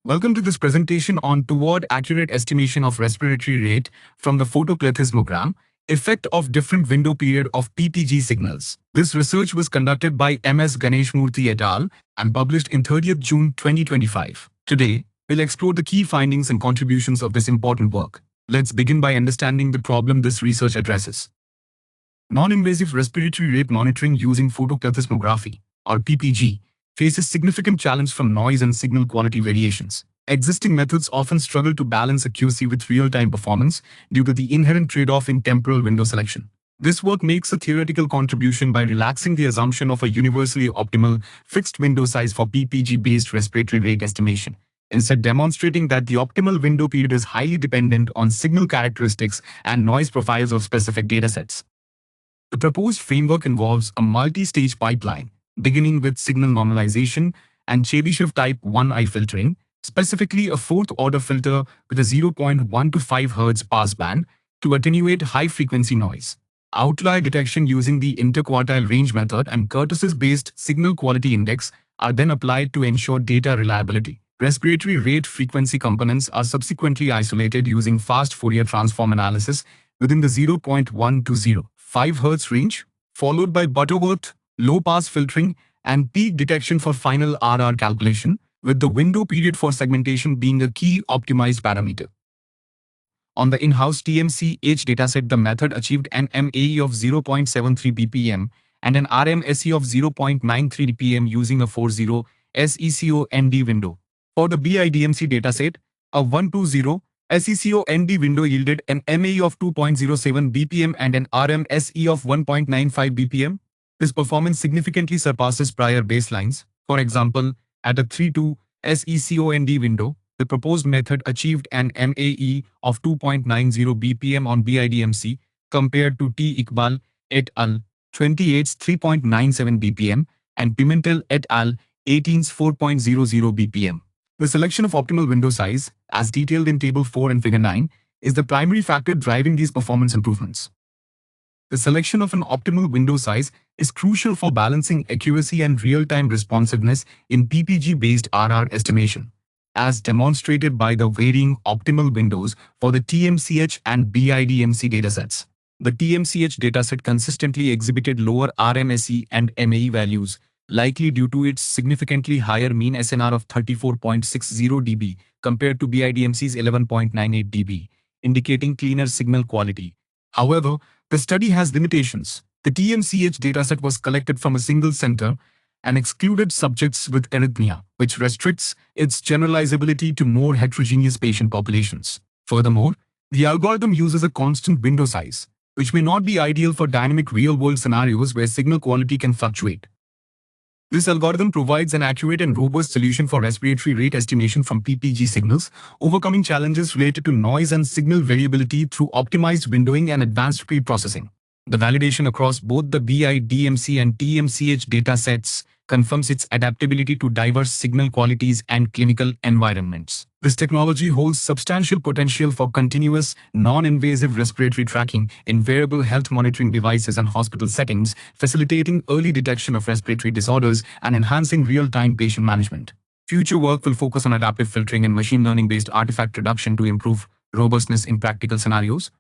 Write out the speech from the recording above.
Welcome to this presentation on toward accurate estimation of respiratory rate from the photoplethysmogram, effect of different window period of PPG signals. This research was conducted by MS Ganeshmurthy et al. And published in 30th June 2025. Today, we'll explore the key findings and contributions of this important work. Let's begin by understanding the problem this research addresses. Non-invasive respiratory rate monitoring using photoplethysmography, or PPG, faces significant challenge from noise and signal quality variations. Existing methods often struggle to balance accuracy with real-time performance due to the inherent trade-off in temporal window selection. This work makes a theoretical contribution by relaxing the assumption of a universally optimal fixed window size for PPG-based respiratory rate estimation, instead demonstrating that the optimal window period is highly dependent on signal characteristics and noise profiles of specific datasets. The proposed framework involves a multi-stage pipeline, beginning with signal normalization and Chebyshev type 1I filtering, specifically a fourth-order filter with a 0.1 to 5 Hz passband to attenuate high-frequency noise. Outlier detection using the interquartile range method and Curtis-based signal quality index are then applied to ensure data reliability. Respiratory rate frequency components are subsequently isolated using fast Fourier transform analysis within the 0.1 to 0.5 Hz range, followed by Butterworth low-pass filtering and peak detection for final RR calculation, with the window period for segmentation being a key optimized parameter. On the in-house TMCH dataset, the method achieved an MAE of 0.73 bpm and an RMSE of 0.93 dpm using a 40 SECO-ND window. For the BIDMC dataset, a 120 SECO-ND window yielded an MAE of 2.07 bpm and an RMSE of 1.95 bpm. This performance significantly surpasses prior baselines. For example, at a 3.2 SECO-ND window, the proposed method achieved an MAE of 2.90 bpm on BIDMC compared to T. Iqbal et al. 28's 3.97 bpm and Pimentel et al. 18's 4.00 bpm. The selection of optimal window size, as detailed in Table 4 and Figure 9, is the primary factor driving these performance improvements. The selection of an optimal window size is crucial for balancing accuracy and real-time responsiveness in PPG-based RR estimation, as demonstrated by the varying optimal windows for the TMCH and BIDMC datasets. The TMCH dataset consistently exhibited lower RMSE and MAE values, likely due to its significantly higher mean SNR of 34.60 dB compared to BIDMC's 11.98 dB, indicating cleaner signal quality. However, the study has limitations. The TMCH dataset was collected from a single center and excluded subjects with arrhythmia, which restricts its generalizability to more heterogeneous patient populations. Furthermore, the algorithm uses a constant window size, which may not be ideal for dynamic real-world scenarios where signal quality can fluctuate. This algorithm provides an accurate and robust solution for respiratory rate estimation from PPG signals, overcoming challenges related to noise and signal variability through optimized windowing and advanced pre-processing. The validation across both the BIDMC and TMCH datasets confirms its adaptability to diverse signal qualities and clinical environments. This technology holds substantial potential for continuous, non-invasive respiratory tracking in wearable health monitoring devices and hospital settings, facilitating early detection of respiratory disorders and enhancing real-time patient management. Future work will focus on adaptive filtering and machine learning-based artifact reduction to improve robustness in practical scenarios.